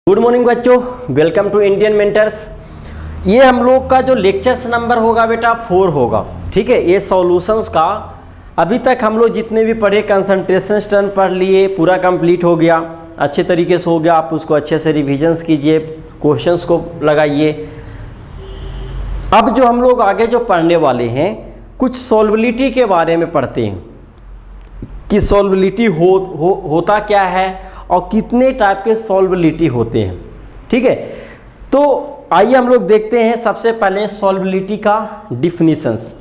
Good morning बच्चों, welcome to Indian mentors. ये हम लोग का जो लेक्चर्स नंबर होगा बेटा 4 होगा। ठीक है, ये सॉल्यूशंस का अभी तक हम लोग जितने भी पढ़े कंसंट्रेशन टर्न पढ़ लिए, पूरा कंप्लीट हो गया, अच्छे तरीके से हो गया। आप उसको अच्छे से रिविजन्स कीजिए, क्वेश्चंस को लगाइए। अब जो हम लोग आगे जो पढ़ने वाले हैं, कुछ सॉल्वबिलिटी के बारे में पढ़ते हैं कि सॉल्वबिलिटी होता क्या है और कितने टाइप के सॉल्वबिलिटी होते हैं। ठीक है, तो आइए हम लोग देखते हैं सबसे पहले सॉल्वबिलिटी का डिफिनीशंस।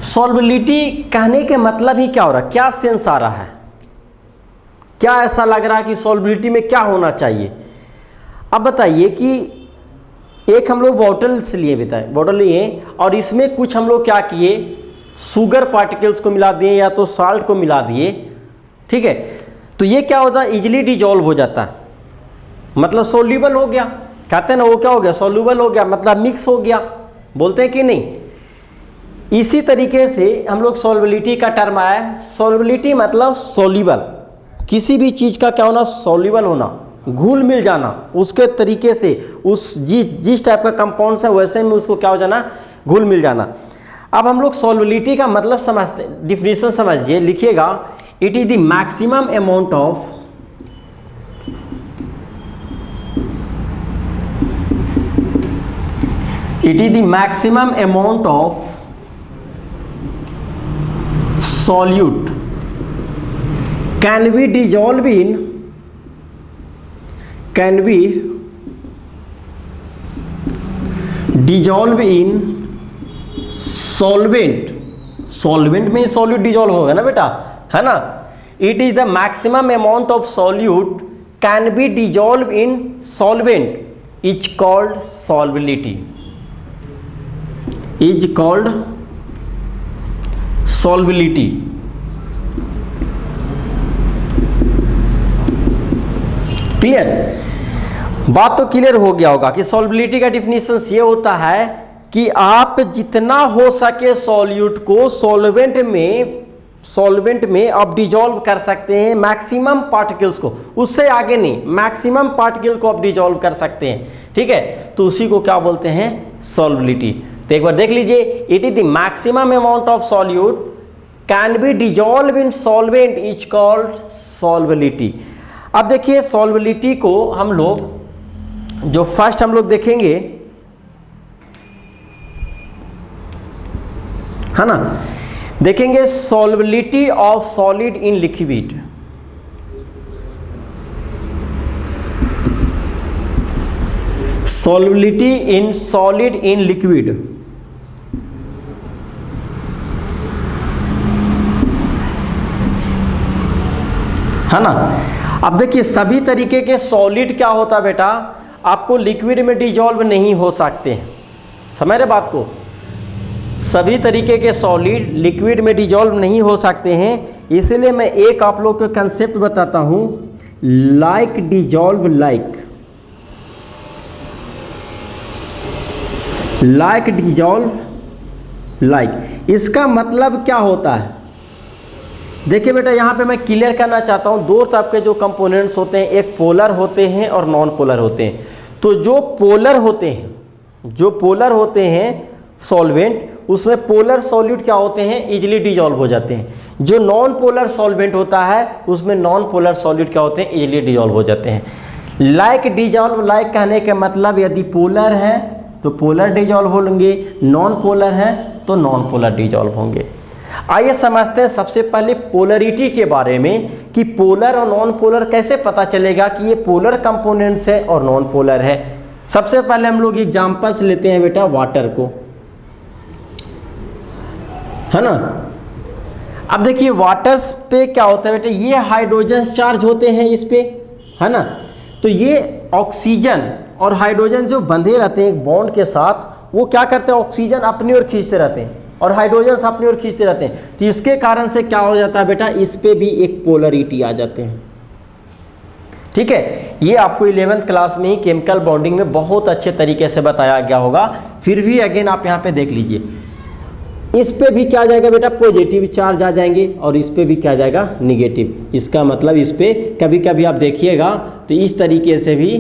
सॉल्वबिलिटी कहने के मतलब ही क्या हो रहा है, क्या सेंस आ रहा है, क्या ऐसा लग रहा है कि सॉल्वबिलिटी में क्या होना चाहिए। अब बताइए कि एक हम लोग बॉटल्स लिए, बताए बॉटल लिए और इसमें कुछ हम लोग क्या किए, शुगर पार्टिकल्स को मिला दिए या तो साल्ट को मिला दिए। ठीक है, तो ये क्या होता है, इजीली डिजॉल्व हो जाता है, मतलब सोल्यूबल हो गया। कहते हैं ना, वो क्या हो गया, सोल्यूबल हो गया, मतलब मिक्स हो गया, बोलते हैं कि नहीं। इसी तरीके से हम लोग सॉल्वबिलिटी का टर्म आया। सॉल्वबिलिटी मतलब सोल्यूबल, किसी भी चीज़ का क्या होना, सोल्यूबल होना, घुल मिल जाना उसके तरीके से, उस जिस टाइप का कंपाउंड्स है वैसे में उसको क्या हो जाना, घुल मिल जाना। अब हम लोग सॉल्वबिलिटी का मतलब समझते, डिफिनीशन समझिए, लिखिएगा, it is the maximum amount of solute can be dissolved in solvent में सॉल्यूट डिजॉल्व होगा ना बेटा, है ना। It is the maximum amount of solute can be dissolve in solvent is called solubility, is called solubility. Clear, बात तो clear हो गया होगा कि सॉल्वबिलिटी का डिफिनीशन ये होता है कि आप जितना हो सके सॉल्यूट को सॉल्वेंट में आप डिजॉल्व कर सकते हैं, मैक्सिमम पार्टिकल्स को, उससे आगे नहीं, मैक्सिमम पार्टिकल को आप डिजॉल्व कर सकते हैं। ठीक है, तो उसी को क्या बोलते हैं, सॉल्वबिलिटी। तो एक बार देख लीजिए, it is the maximum amount of solute can be dissolve in solvent is called solubility. अब देखिए सॉल्वबिलिटी को हम लोग जो फर्स्ट हम लोग देखेंगे, है ना, देखेंगे solubility of solid in liquid. Solubility in solid in liquid, है ना। अब देखिए सभी तरीके के सॉलिड क्या होता है बेटा, आपको लिक्विड में डिजॉल्व नहीं हो सकते, समझ रहे बात को। सभी तरीके के सॉलिड लिक्विड में डिजॉल्व नहीं हो सकते हैं, इसलिए मैं एक आप लोग को कंसेप्ट बताता हूं, like dissolve like, like dissolve like. इसका मतलब क्या होता है, देखिए बेटा यहाँ पे मैं क्लियर करना चाहता हूँ, दो टाइप के जो कंपोनेंट्स होते हैं, एक पोलर होते हैं और नॉन पोलर होते हैं। तो जो पोलर होते हैं सॉल्वेंट, उसमें पोलर सॉल्यूट क्या होते हैं, इजीली डिजॉल्व हो जाते हैं। जो नॉन पोलर सॉल्वेंट होता है उसमें नॉन पोलर सॉल्यूट क्या होते हैं, इजीली डिजॉल्व हो जाते हैं। लाइक डिजॉल्व लाइक कहने के मतलब, यदि पोलर है तो पोलर डिजॉल्व होंगे, नॉन पोलर है तो नॉन पोलर डिजॉल्व होंगे। आइए समझते हैं सबसे पहले पोलरिटी के बारे में कि पोलर और नॉन पोलर कैसे पता चलेगा कि ये पोलर कंपोनेंट्स है और नॉन पोलर है। सबसे पहले हम लोग एग्जांपल्स लेते हैं बेटा वाटर को, है ना। अब देखिए वाटर्स पे क्या होता है बेटा, ये हाइड्रोजन चार्ज होते हैं इस पे, है ना। तो ये ऑक्सीजन और हाइड्रोजन जो बंधे रहते हैं एक बॉन्ड के साथ, वो क्या करते हैं, ऑक्सीजन अपनी ओर खींचते रहते हैं और हाइड्रोजन अपनी ओर खींचते रहते हैं। तो इसके कारण से क्या हो जाता है बेटा, इस पे भी एक पोलरिटी आ जाते हैं। ठीक है, ये आपको 11th क्लास में ही केमिकल बॉन्डिंग में बहुत अच्छे तरीके से बताया गया होगा, फिर भी अगेन आप यहाँ पे देख लीजिए, इस पे भी क्या आ जाएगा बेटा, पॉजिटिव चार्ज आ जाएंगे और इस पे भी क्या आ जाएगा, निगेटिव। इसका मतलब इस पे कभी कभी आप देखिएगा तो इस तरीके से भी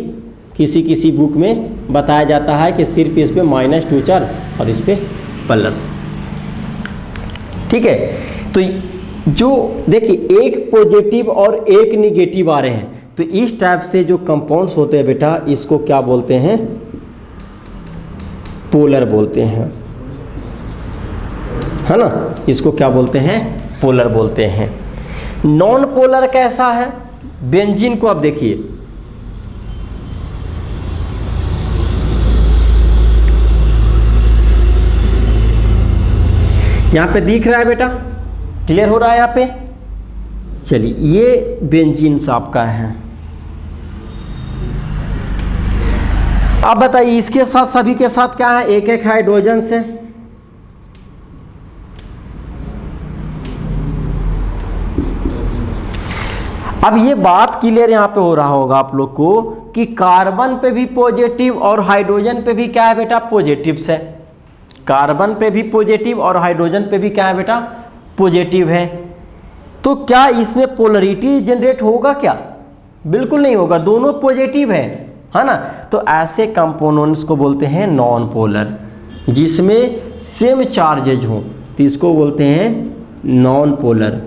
किसी किसी बुक में बताया जाता है कि सिर्फ इस पे -2 चार्ज और इस पे प्लस। ठीक है, तो जो देखिए एक पॉजिटिव और एक निगेटिव आ रहे हैं, तो इस टाइप से जो कंपाउंड्स होते हैं बेटा, इसको क्या बोलते हैं, पोलर बोलते हैं, है ना। इसको क्या बोलते हैं, पोलर बोलते हैं। नॉन पोलर कैसा है, बेंजीन को आप देखिए, यहां पे दिख रहा है बेटा, क्लियर हो रहा है यहाँ पे। चलिए ये बेंजीन आपका है। अब बताइए इसके साथ सभी के साथ क्या है, एक एक हाइड्रोजन से। अब ये बात क्लियर यहाँ पे हो रहा होगा आप लोग को कि कार्बन पे भी पॉजिटिव और हाइड्रोजन पे भी क्या है बेटा, पॉजिटिव है। कार्बन पे भी पॉजिटिव और हाइड्रोजन पे भी क्या है बेटा, पॉजिटिव है। तो क्या इसमें पोलरिटी जनरेट होगा क्या, बिल्कुल नहीं होगा, दोनों पॉजिटिव है ना। तो ऐसे कंपोनेंट्स को बोलते हैं नॉन पोलर, जिसमें सेम चार्जेज हो, तो इसको बोलते हैं नॉन पोलर।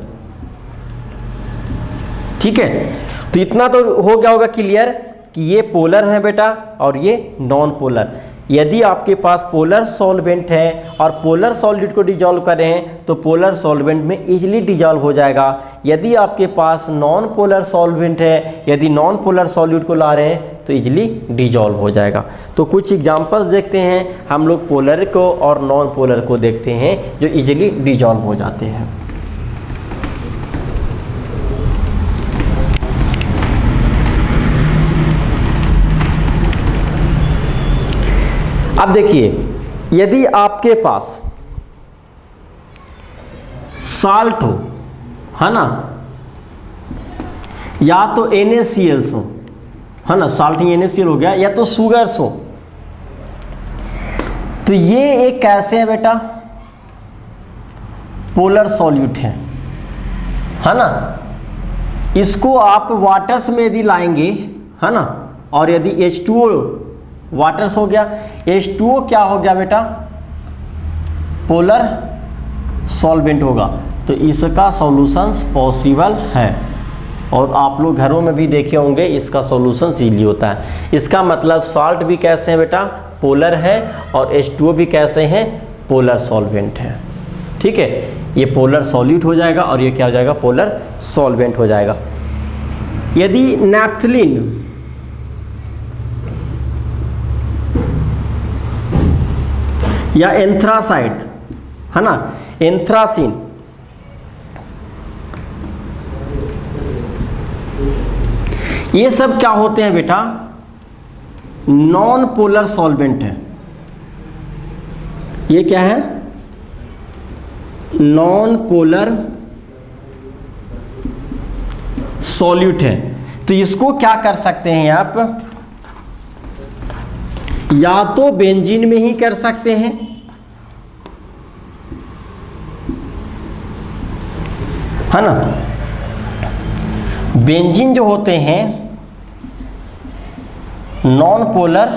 ठीक है, तो इतना तो हो गया होगा क्लियर कि ये पोलर है बेटा और ये नॉन पोलर। यदि आपके पास पोलर सॉल्वेंट है और पोलर सॉलिड को डिजॉल्व कर रहे हैं तो पोलर सॉल्वेंट में इजीली डिजॉल्व हो जाएगा। यदि आपके पास नॉन पोलर सॉल्वेंट है, यदि नॉन पोलर सॉलिड को ला रहे हैं तो इजीली डिजॉल्व हो जाएगा। तो कुछ एग्जांपल्स देखते हैं, हम लोग पोलर को और नॉन पोलर को देखते हैं जो इजीली डिजॉल्व हो जाते हैं। अब देखिए, यदि आपके पास साल्ट हो, है ना, या तो NaCl हो, है ना, साल्ट ही NaCl हो गया, या तो शुगर्स हो, तो ये एक कैसे है बेटा, पोलर सॉल्यूट है ना। इसको आप वाटर्स में यदि लाएंगे, है ना, और यदि H2O वाटर्स हो गया, H2O क्या हो गया बेटा, पोलर सॉल्वेंट होगा, तो इसका सॉल्यूशंस पॉसिबल है। और आप लोग घरों में भी देखे होंगे इसका सॉल्यूशन इजीली होता है। इसका मतलब साल्ट भी कैसे हैं बेटा, पोलर है, और H2O भी कैसे हैं, पोलर सॉल्वेंट है। ठीक है, ये पोलर सॉल्यूट हो जाएगा और ये क्या हो जाएगा, पोलर सॉल्वेंट हो जाएगा। यदि नैप्थलीन या एंथ्रासाइड, है ना, एंथ्रासिन, ये सब क्या होते हैं बेटा, नॉन पोलर सॉल्वेंट है। ये क्या है, नॉन पोलर सॉल्यूट है। तो इसको क्या कर सकते हैं आप, या तो बेंजीन में ही कर सकते हैं, है ना। बेंजीन जो होते हैं नॉन पोलर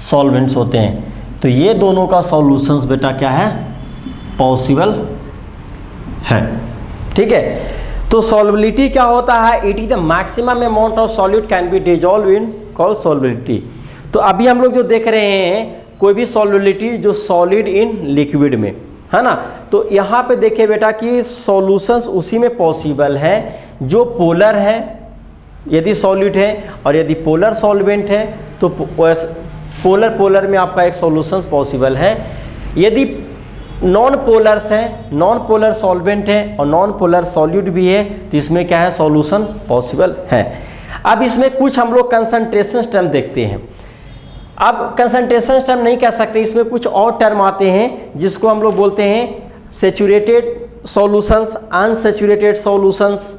सॉल्वेंट्स होते हैं, तो ये दोनों का सॉल्यूशंस बेटा क्या है, पॉसिबल है। ठीक है, तो सॉल्युबिलिटी क्या होता है, it is the maximum amount of solute can be dissolve in called solubility. तो अभी हम लोग जो देख रहे हैं कोई भी सॉल्युबिलिटी जो सॉलिड इन लिक्विड में, है ना, तो यहाँ पे देखिए बेटा कि सॉल्यूशंस उसी में पॉसिबल है जो पोलर है, यदि सॉलिड है, और यदि पोलर सॉल्वेंट है तो पोलर में आपका एक सॉल्यूशंस पॉसिबल है। यदि नॉन पोलर्स हैं, नॉन पोलर सॉल्वेंट है और नॉन पोलर सॉल्यूट भी है, तो इसमें क्या है, सॉल्यूशन पॉसिबल है। अब इसमें कुछ हम लोग कंसंट्रेशन टर्म देखते हैं। अब कंसंट्रेशन टर्म नहीं कह सकते, इसमें कुछ और टर्म आते हैं जिसको हम लोग बोलते हैं सैचुरेटेड सॉल्यूशंस, अनसैचुरेटेड सॉल्यूशंस।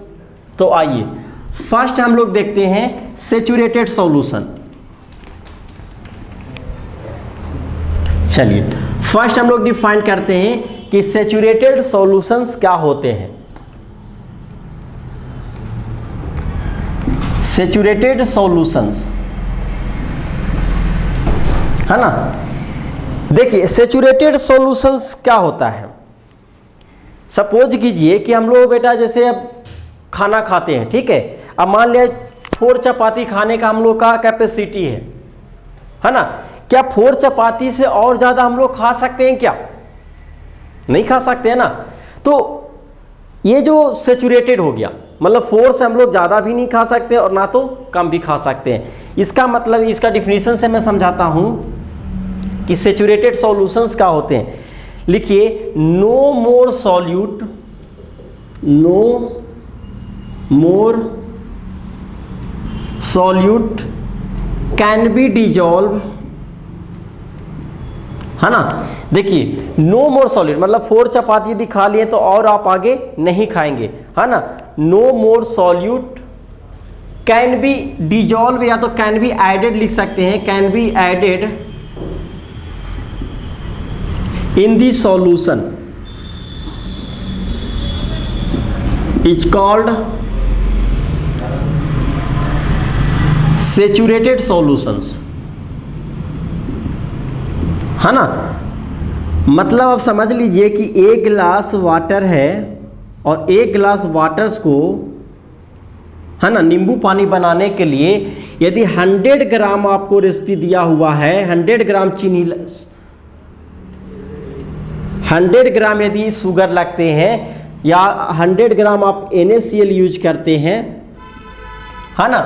तो आइए फर्स्ट हम लोग देखते हैं सैचुरेटेड सॉल्यूशन। चलिए फर्स्ट हम लोग डिफाइन करते हैं कि सैचुरेटेड सॉल्यूशंस क्या होते हैं। सैचुरेटेड सॉल्यूशंस है ना। देखिए सैचुरेटेड सॉल्यूशंस क्या होता है। सपोज कीजिए कि हम लोग बेटा जैसे अब खाना खाते हैं, ठीक है। अब मान लिया 4 चपाती खाने का हम लोग का कैपेसिटी है ना। क्या 4 चपाती से और ज़्यादा हम लोग खा सकते हैं क्या? नहीं खा सकते हैं ना। तो ये जो सैचुरेटेड हो गया, मतलब 4 से हम लोग ज़्यादा भी नहीं खा सकते और ना तो कम भी खा सकते हैं। इसका मतलब इसका डिफिनीशन से मैं समझाता हूँ कि सैचुरेटेड सॉल्यूशंस क्या होते हैं। लिखिए no more solute, no more solute can be dissolve, है ना। देखिए नो मोर सॉल्यूट मतलब 4 चपाती यदि खा लिए तो और आप आगे नहीं खाएंगे, है ना। No more solute can be dissolve या तो कैन बी एडेड लिख सकते हैं, can be added in the solution is called saturated solutions, है ना। मतलब आप समझ लीजिए कि 1 गिलास वाटर है और 1 गिलास वाटर्स को, है ना, नींबू पानी बनाने के लिए यदि 100 ग्राम आपको रेसिपी दिया हुआ है, 100 ग्राम चीनी, 100 ग्राम यदि शुगर लगते हैं या 100 ग्राम आप NaCl यूज करते हैं, है ना।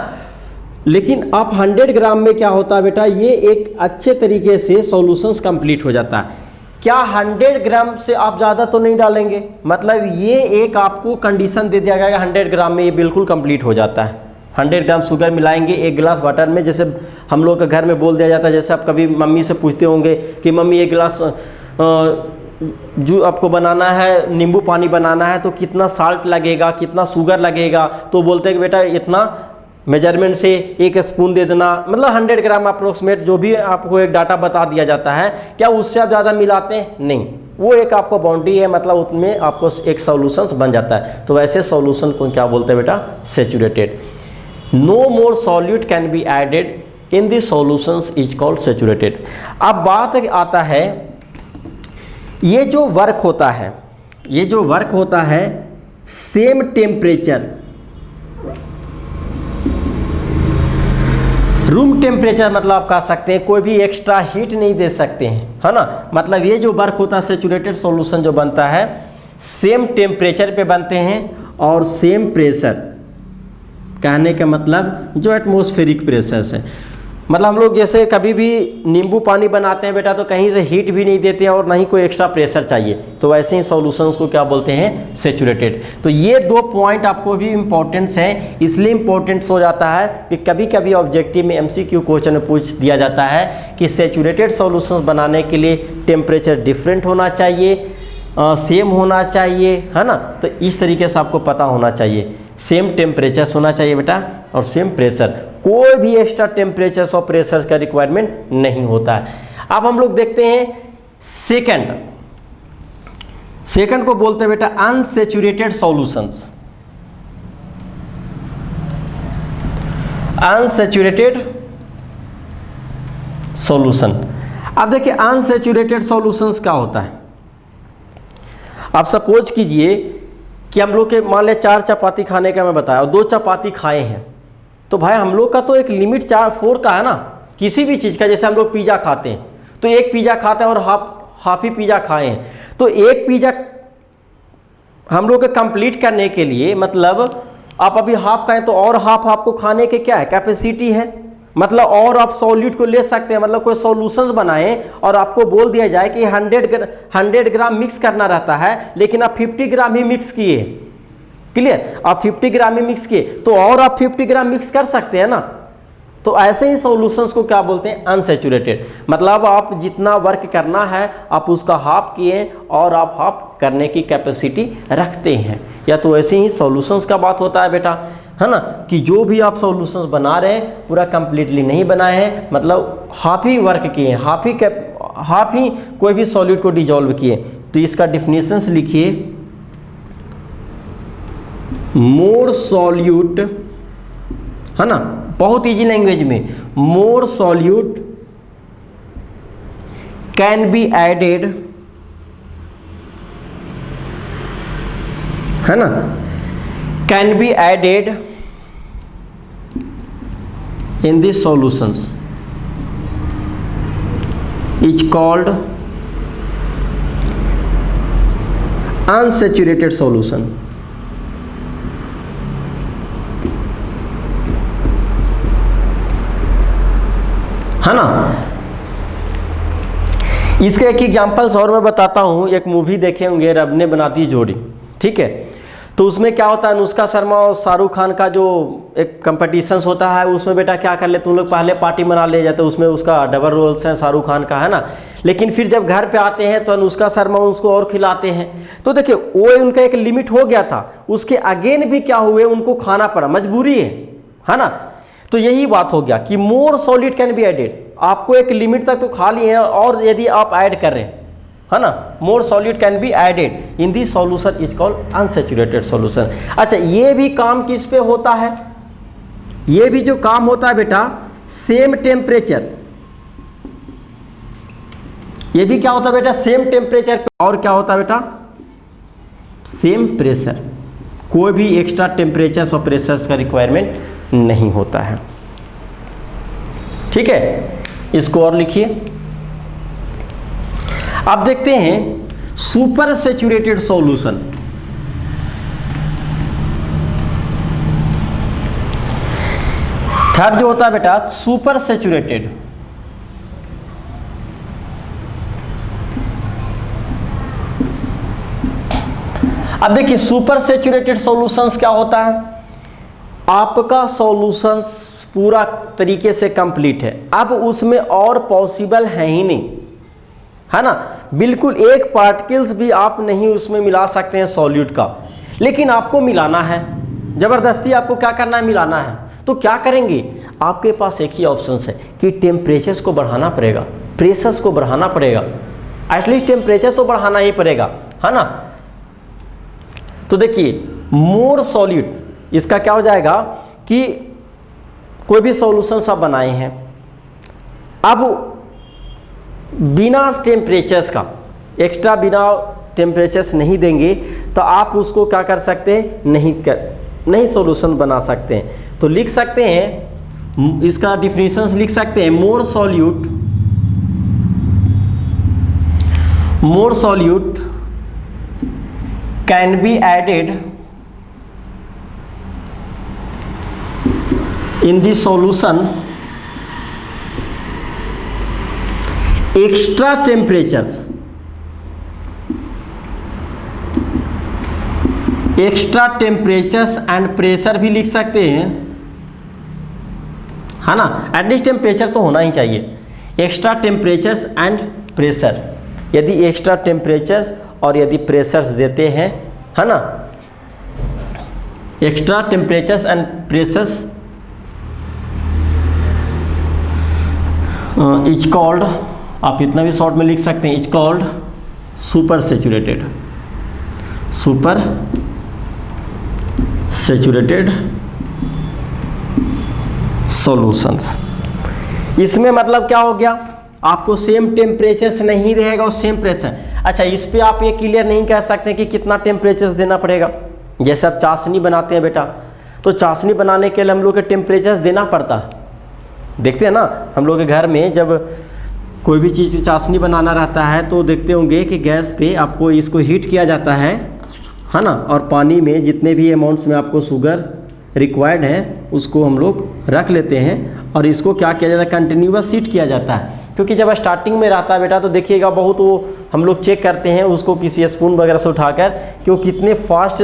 लेकिन आप 100 ग्राम में क्या होता है बेटा, ये एक अच्छे तरीके से सॉल्यूशंस कंप्लीट हो जाता है। क्या 100 ग्राम से आप ज़्यादा तो नहीं डालेंगे, मतलब ये एक आपको कंडीशन दे दिया गया है 100 ग्राम में ये बिल्कुल कंप्लीट हो जाता है। 100 ग्राम शुगर मिलाएंगे 1 गिलास वाटर में, जैसे हम लोग के घर में बोल दिया जाता है, जैसे आप कभी मम्मी से पूछते होंगे कि मम्मी 1 गिलास जो आपको बनाना है, नींबू पानी बनाना है तो कितना साल्ट लगेगा, कितना शुगर लगेगा, तो बोलते हैं कि बेटा इतना मेजरमेंट से 1 स्पून दे देना, मतलब 100 ग्राम अप्रोक्सीमेट जो भी आपको एक डाटा बता दिया जाता है। क्या उससे आप ज़्यादा मिलाते हैं? नहीं, वो एक आपको बाउंड्री है, मतलब उसमें आपको एक सॉल्यूशंस बन जाता है। तो वैसे सॉल्यूशन को क्या बोलते हैं बेटा, saturated. No more solute can be added in the solutions is called saturated. अब बात आता है ये जो वर्क होता है, ये जो वर्क होता है सेम टेम्परेचर, रूम टेम्परेचर, मतलब आप कह सकते हैं कोई भी एक्स्ट्रा हीट नहीं दे सकते हैं, है ना। मतलब ये जो वर्क होता है सैचुरेटेड सॉल्यूशन जो बनता है सेम टेम्परेचर पे बनते हैं और सेम प्रेशर, कहने का मतलब जो एटमॉस्फेरिक प्रेशर से, मतलब हम लोग जैसे कभी भी नींबू पानी बनाते हैं बेटा तो कहीं से हीट भी नहीं देते हैं और ना ही कोई एक्स्ट्रा प्रेशर चाहिए, तो वैसे ही सॉल्यूशंस को क्या बोलते हैं, सैचुरेटेड। तो ये 2 पॉइंट आपको भी इम्पोर्टेंस है, इसलिए इम्पोर्टेंस हो जाता है कि कभी कभी ऑब्जेक्टिव में MCQ क्वेश्चन में पूछ दिया जाता है कि सैचुरेटेड सॉल्यूशंस बनाने के लिए टेम्परेचर डिफरेंट होना चाहिए, सेम होना चाहिए, है ना। तो इस तरीके से आपको पता होना चाहिए, सेम टेम्परेचर होना चाहिए बेटा और सेम प्रेशर, कोई भी एक्स्ट्रा टेम्परेचर और प्रेशर का रिक्वायरमेंट नहीं होता है। अब हम लोग देखते हैं सेकंड को बोलते हैं बेटा अनसैचुरेटेड सॉल्यूशंस। Unsaturated solution. अब देखिए अनसैचुरेटेड सॉल्यूशंस क्या होता है। आप सपोज कीजिए कि हम लोग के मान लें 4 चपाती खाने का मैं बताया और 2 चपाती खाए हैं, तो भाई हम लोग का तो एक लिमिट 4 का है ना, किसी भी चीज़ का। जैसे हम लोग पिज़्ज़ा खाते हैं तो 1 पिज़्ज़ा खाते हैं और हाफ ही पिज़्ज़ा खाए हैं, तो 1 पिज़्ज़ा हम लोग के कंप्लीट करने के लिए, मतलब आप अभी हाफ खाएं तो और हाफ आपको खाने के क्या है, कैपेसिटी है, मतलब और आप सॉल्यूट को ले सकते हैं। मतलब कोई सॉल्यूशंस बनाएं और आपको बोल दिया जाए कि 100 ग्राम मिक्स करना रहता है, लेकिन आप 50 ग्राम ही मिक्स किए, क्लियर, आप 50 ग्राम ही मिक्स किए तो और आप 50 ग्राम मिक्स कर सकते हैं ना। तो ऐसे ही सॉल्यूशंस को क्या बोलते हैं, अनसैचुरेटेड। मतलब आप जितना वर्क करना है आप उसका हाफ किए और आप हाफ करने की कैपेसिटी रखते हैं। या तो ऐसे ही सॉल्यूशंस का बात होता है बेटा, है ना, कि जो भी आप सॉल्यूशंस बना रहे हैं पूरा कंप्लीटली नहीं बनाए हैं, मतलब हाफ ही वर्क किए हैं, हाफ ही कोई भी सॉल्यूट को डिजॉल्व किए। तो इसका डिफिनीशंस लिखिए, मोर सॉल्यूट, है ना, बहुत इजी लैंग्वेज में, more solute can be added, है ना, can be added in these solutions is called unsaturated solution। है ना। इसके एक एग्जांपल्स और मैं बताता हूँ। एक मूवी देखे होंगे, रब ने बना दी जोड़ी, ठीक है। तो उसमें क्या होता है, अनुष्का शर्मा और शाहरुख खान का जो एक कंपटीशंस होता है, उसमें बेटा क्या कर लेते, उन लोग पहले पार्टी मना ले जाते हैं, उसमें उसका डबल रोल्स है शाहरुख खान का, है ना। लेकिन फिर जब घर पे आते हैं तो अनुष्का शर्मा उसको और खिलाते हैं। तो देखिए वो उनका एक लिमिट हो गया था, उसके अगेन भी क्या हुए, उनको खाना पड़ा, मजबूरी है ना। तो यही बात हो गया कि मोर सॉलिड कैन बी एडेड, आपको एक लिमिट तक तो खा लिए हैं, और यदि आप ऐड कर रहे हैं, है ना, more solute can be added in this solution is called unsaturated solution. अच्छा, ये भी काम किस पे होता है, ये भी जो काम होता है बेटा सेम टेम्परेचर, ये भी क्या होता है बेटा सेम टेम्परेचर पे, और क्या होता है बेटा सेम प्रेशर, कोई भी एक्स्ट्रा टेम्परेचर और प्रेशर्स का रिक्वायरमेंट नहीं होता है। ठीक है, इसको और लिखिए। अब देखते हैं सुपर सैचुरेटेड सॉल्यूशन। थर्ड जो होता है बेटा सुपर सैचुरेटेड। अब देखिए सुपर सैचुरेटेड सॉल्यूशंस क्या होता है, आपका सॉल्यूशंस पूरा तरीके से कंप्लीट है, अब उसमें और पॉसिबल है ही नहीं, है ना, बिल्कुल एक पार्टिकल्स भी आप नहीं उसमें मिला सकते हैं सॉल्यूट का, लेकिन आपको मिलाना है, ज़बरदस्ती आपको क्या करना है, मिलाना है। तो क्या करेंगे, आपके पास एक ही ऑप्शन है कि टेम्परेचर्स को बढ़ाना पड़ेगा, प्रेशर्स को बढ़ाना पड़ेगा, एटलीस्ट टेम्परेचर तो बढ़ाना ही पड़ेगा, है ना। तो देखिए मोर सॉल्यूट, इसका क्या हो जाएगा कि कोई भी सॉल्यूशंस आप बनाए हैं, अब बिना टेम्परेचर्स का एक्स्ट्रा बिना टेम्परेचर्स नहीं देंगे तो आप उसको क्या कर सकते हैं, नहीं सॉल्यूशन बना सकते हैं। तो लिख सकते हैं, इसका डिफिनीशंस लिख सकते हैं, more solute can be added in the solution extra temperatures and pressure भी लिख सकते हैं, है ना, एटलीस्ट टेम्परेचर तो होना ही चाहिए, एक्स्ट्रा टेम्परेचर्स एंड प्रेशर। यदि एक्स्ट्रा टेम्परेचर्स और यदि प्रेशर्स देते हैं, है ना, extra temperatures and pressures is called, आप इतना भी शॉर्ट में लिख सकते हैं, is called super saturated solutions. इसमें मतलब क्या हो गया, आपको सेम टेम्परेचर नहीं रहेगा और सेम प्रेशर। अच्छा, इस पे आप ये क्लियर नहीं कह सकते कि कितना टेम्परेचर देना पड़ेगा। जैसे आप चाशनी बनाते हैं बेटा, तो चाशनी बनाने के लिए हम लोग के टेम्परेचर देना पड़ता है, देखते हैं ना, हम लोग के घर में जब कोई भी चीज़ चाशनी बनाना रहता है तो देखते होंगे कि गैस पे आपको इसको हीट किया जाता है ना, और पानी में जितने भी अमाउंट्स में आपको शुगर रिक्वायर्ड है उसको हम लोग रख लेते हैं, और इसको क्या किया जाता है, कंटिन्यूअस हीट किया जाता है। क्योंकि जब स्टार्टिंग में रहता है बेटा तो देखिएगा बहुत वो हम लोग चेक करते हैं उसको किसी स्पून वगैरह से उठाकर कि वो कितने फास्ट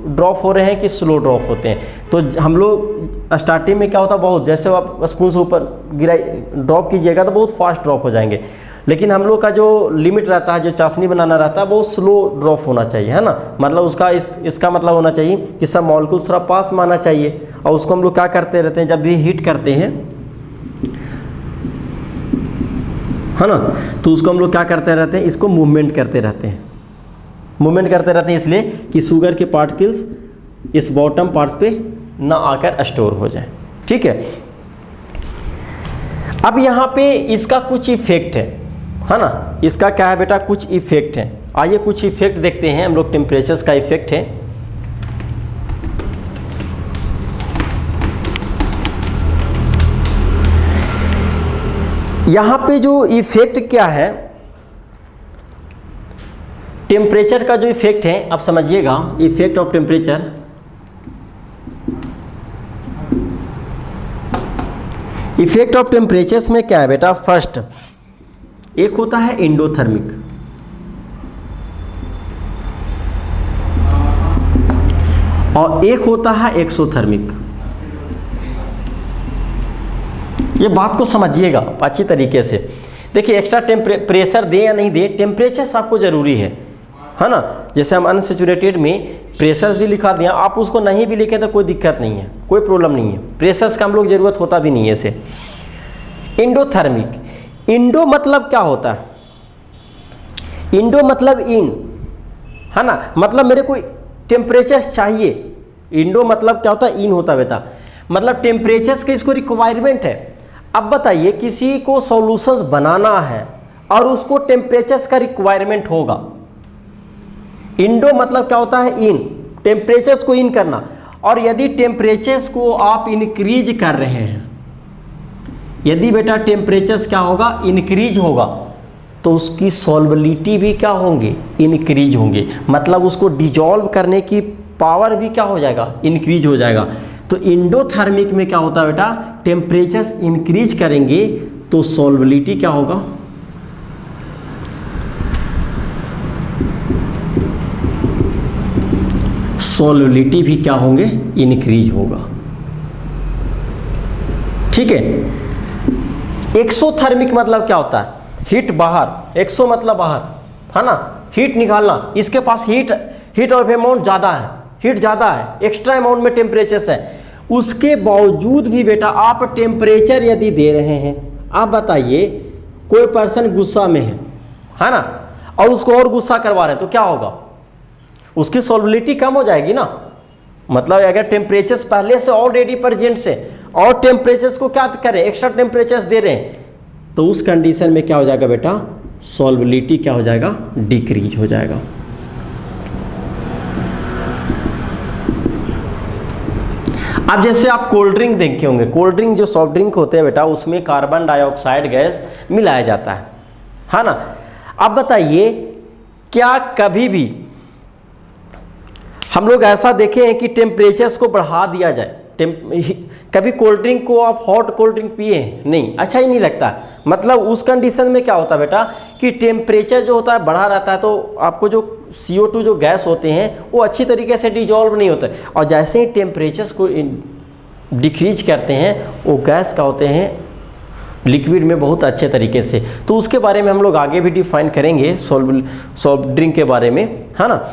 ड्रॉप हो रहे हैं कि स्लो ड्रॉप होते हैं। तो हम लोग स्टार्टिंग में क्या होता है, बहुत जैसे आप स्पून से ऊपर गिरा ड्रॉप कीजिएगा तो बहुत फास्ट ड्रॉप हो जाएंगे, लेकिन हम लोग का जो लिमिट रहता है, जो चाशनी बनाना रहता है, बहुत स्लो ड्रॉप होना चाहिए, है ना, मतलब उसका इसका मतलब होना चाहिए कि सब मॉलिक्यूल थोड़ा पास में आना चाहिए। और उसको हम लोग क्या करते रहते हैं, जब भी हीट करते हैं है ना। तो उसको हम लोग क्या करते रहते हैं, इसको मूवमेंट करते रहते हैं। मूवमेंट करते रहते हैं इसलिए कि शुगर के पार्टिकल्स इस बॉटम पार्ट्स पे ना आकर स्टोर हो जाए। ठीक है, अब यहाँ पे इसका कुछ इफेक्ट है ना। इसका क्या है बेटा, कुछ इफेक्ट है। आइए कुछ इफेक्ट देखते हैं हम लोग। टेम्परेचर्स का इफेक्ट है। यहाँ पे जो इफेक्ट क्या है, टेम्परेचर का जो इफेक्ट है, आप समझिएगा। Effect of temperature, effect of temperatures में क्या है बेटा, फर्स्ट एक होता है एंडोथर्मिक, और एक होता है एक्सोथर्मिक। ये बात को समझिएगा अच्छी तरीके से। देखिए, एक्स्ट्रा प्रेशर दे या नहीं दे, टेम्परेचर आपको ज़रूरी है ना। जैसे हम अनसैचुरेटेड में प्रेशर भी लिखा दिया, आप उसको नहीं भी लिखे तो कोई दिक्कत नहीं है, कोई प्रॉब्लम नहीं है। प्रेशर्स का हम लोग ज़रूरत होता भी नहीं है इसे। इंडोथर्मिक, इंडो मतलब क्या होता है, इंडो मतलब इन, है ना। मतलब मेरे को टेम्परेचर चाहिए। इंडो मतलब क्या होता है, इन होता है बेटा। मतलब टेम्परेचर्स के इसको रिक्वायरमेंट है। अब बताइए, किसी को सॉल्यूशंस बनाना है और उसको टेम्परेचर्स का रिक्वायरमेंट होगा। इंडो मतलब क्या होता है, इन, टेम्परेचर्स को इन करना। और यदि टेम्परेचर्स को आप इंक्रीज कर रहे हैं, यदि बेटा टेम्परेचर्स क्या होगा, इंक्रीज होगा, तो उसकी सॉल्वेबिलिटी भी क्या होंगे, इंक्रीज होंगे। मतलब उसको डिजॉल्व करने की पावर भी क्या हो जाएगा, इंक्रीज हो जाएगा। तो इंडोथर्मिक में क्या होता है बेटा, टेम्परेचर्स इंक्रीज करेंगे तो सॉल्वेबिलिटी क्या होगा, सॉल्वेबिलिटी भी क्या होंगे, इंक्रीज होगा। ठीक है। एक्सोथर्मिक मतलब क्या होता है, हीट बाहर, एक्सो मतलब बाहर, है ना, हीट निकालना। इसके पास हीट और अमाउंट ज़्यादा है, हीट ज़्यादा है, एक्स्ट्रा अमाउंट में टेम्परेचर्स है। उसके बावजूद भी बेटा आप टेम्परेचर यदि दे रहे हैं, आप बताइए कोई पर्सन गुस्सा में है ना, और उसको और गुस्सा करवा रहे हैं, तो क्या होगा, उसकी सॉल्वेबिलिटी कम हो जाएगी ना। मतलब अगर टेम्परेचर्स पहले से ऑलरेडी प्रेजेंट से और टेम्परेचर्स को क्या करें, एक्स्ट्रा टेम्परेचर्स दे रहे हैं, तो उस कंडीशन में क्या हो जाएगा बेटा, सॉल्वेबिलिटी क्या हो जाएगा, डिक्रीज हो जाएगा। अब जैसे आप कोल्ड ड्रिंक देखे होंगे, कोल्ड ड्रिंक जो सॉफ्ट ड्रिंक होते हैं बेटा, उसमें कार्बन डाइऑक्साइड गैस मिलाया जाता है ना। अब बताइए, क्या कभी भी हम लोग ऐसा देखे हैं कि टेम्परेचर्स को बढ़ा दिया जाए? कभी कोल्ड ड्रिंक को आप हॉट कोल्ड ड्रिंक पिए हैं? नहीं, अच्छा ही नहीं लगता। मतलब उस कंडीशन में क्या होता है बेटा कि टेम्परेचर जो होता है बढ़ा रहता है, तो आपको जो CO2 जो गैस होते हैं वो अच्छी तरीके से डिजॉल्व नहीं होते, और जैसे ही टेम्परेचर्स को डिक्रीज करते हैं, वो गैस का होते हैं लिक्विड में बहुत अच्छे तरीके से। तो उसके बारे में हम लोग आगे भी डिफाइन करेंगे सॉफ्ट ड्रिंक के बारे में, है ना।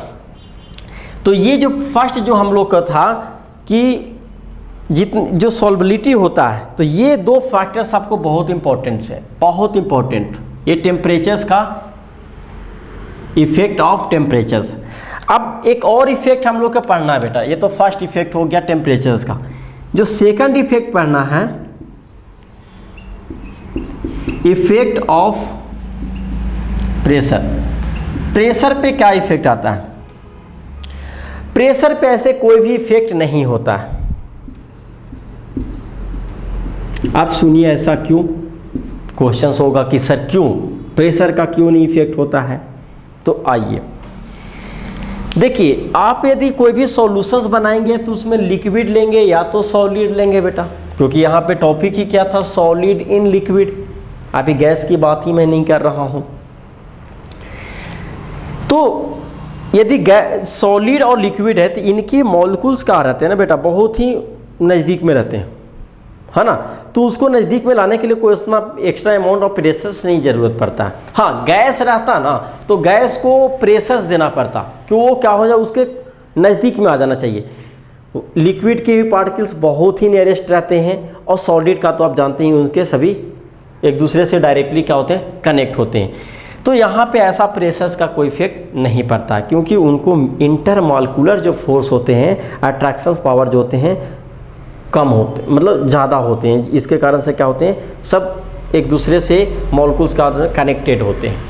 तो ये जो फर्स्ट जो हम लोग का था कि जो सॉल्वेबिलिटी होता है, तो ये दो फैक्टर्स आपको बहुत इंपॉर्टेंट है, बहुत इंपॉर्टेंट, ये टेम्परेचर्स का इफेक्ट ऑफ टेम्परेचर्स। अब एक और इफेक्ट हम लोग का पढ़ना है बेटा, ये तो फर्स्ट इफेक्ट हो गया टेम्परेचर्स का। जो सेकंड इफेक्ट पढ़ना है, इफेक्ट ऑफ प्रेशर। प्रेशर पे क्या इफेक्ट आता है? प्रेशर पे ऐसे कोई भी इफेक्ट नहीं होता है। आप सुनिए, ऐसा क्यों? क्वेश्चंस होगा कि सर क्यों, प्रेशर का क्यों नहीं इफेक्ट होता है? तो आइए देखिए, आप यदि कोई भी सॉल्यूशंस बनाएंगे तो उसमें लिक्विड लेंगे या तो सॉलिड लेंगे बेटा, क्योंकि यहाँ पे टॉपिक ही क्या था, सॉलिड इन लिक्विड। अभी गैस की बात ही मैं नहीं कर रहा हूँ। तो यदि सॉलिड और लिक्विड है तो इनके मॉलिक्यूल्स कहाँ रहते हैं ना बेटा, बहुत ही नज़दीक में रहते हैं, है ना। तो उसको नज़दीक में लाने के लिए कोई उतना एक्स्ट्रा अमाउंट ऑफ प्रेशर्स नहीं ज़रूरत पड़ता है। हाँ, गैस रहता ना तो गैस को प्रेशर्स देना पड़ता कि वो क्या हो जाए, उसके नज़दीक में आ जाना चाहिए। लिक्विड के भी पार्टिकल्स बहुत ही नियरेस्ट रहते हैं, और सॉलिड का तो आप जानते ही उनके सभी एक दूसरे से डायरेक्टली क्या होते हैं, कनेक्ट होते हैं। तो यहाँ पे ऐसा प्रेशर्स का कोई इफेक्ट नहीं पड़ता, क्योंकि उनको इंटरमॉलिक्यूलर जो फोर्स होते हैं, अट्रैक्शन पावर जो होते हैं कम होते, मतलब ज़्यादा होते हैं। इसके कारण से क्या होते हैं, सब एक दूसरे से मॉलिक्यूल्स का कनेक्टेड होते हैं।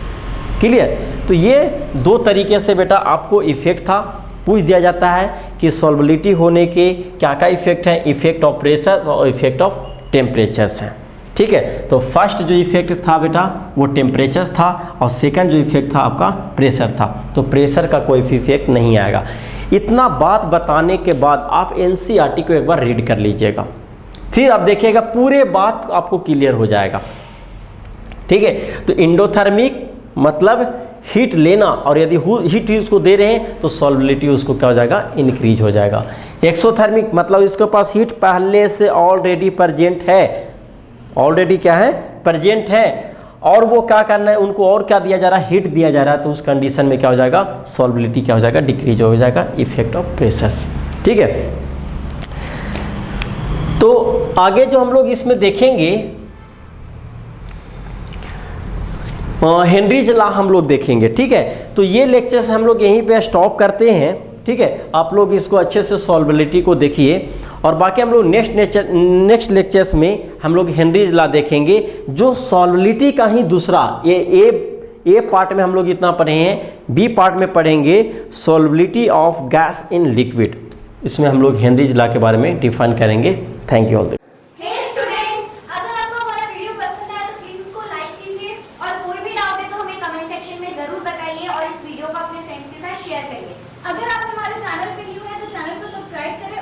क्लियर। तो ये दो तरीके से बेटा आपको इफेक्ट था, पूछ दिया जाता है कि सॉल्युबिलिटी होने के क्या क्या इफेक्ट हैं, इफेक्ट ऑफ प्रेशर और इफेक्ट ऑफ टेम्परेचर्स हैं। ठीक है, तो फर्स्ट जो इफेक्ट था बेटा वो टेम्परेचर था, और सेकंड जो इफेक्ट था आपका प्रेशर था। तो प्रेशर का कोई इफेक्ट नहीं आएगा। इतना बात बताने के बाद आप एनसीईआरटी को एक बार रीड कर लीजिएगा, फिर आप देखिएगा पूरे बात आपको क्लियर हो जाएगा। ठीक है, तो एंडोथर्मिक मतलब हीट लेना, और यदि हीट उसको दे रहे हैं तो सॉल्युबिलिटी उसको क्या हो जाएगा, इंक्रीज हो जाएगा। एक्सोथर्मिक मतलब इसके पास हीट पहले से ऑलरेडी प्रेजेंट है, ऑलरेडी क्या है, प्रेजेंट है, और वो क्या करना है, उनको और क्या दिया जा रहा है, हीट दिया जा रहा है। तो उस कंडीशन में क्या हो जाएगा, सॉल्युबिलिटी क्या हो जाएगा, डिक्रीज हो जाएगा, इफेक्ट ऑफ प्रेशर्स। ठीक है, तो आगे जो हम लोग इसमें देखेंगे हेनरीज लॉ हम लोग देखेंगे। ठीक है, तो ये लेक्चर्स हम लोग यहीं पे स्टॉप करते हैं। ठीक है, आप लोग इसको अच्छे से सॉल्युबिलिटी को देखिए, और बाकी हम लोग नेक्स्ट लेक्चर्स में हम लोग हेनरीज लॉ देखेंगे, जो सॉल्युबिलिटी का ही दूसरा, ए पार्ट में हम लोग इतना पढ़े हैं, बी पार्ट में पढ़ेंगे solubility of gas in liquid. इसमें हम लोग हेनरीज लॉ के बारे में डिफाइन करेंगे। Thank you all. अगर आप हमारे चैनल पे न्यू हैं तो चैनल को सब्सक्राइब करें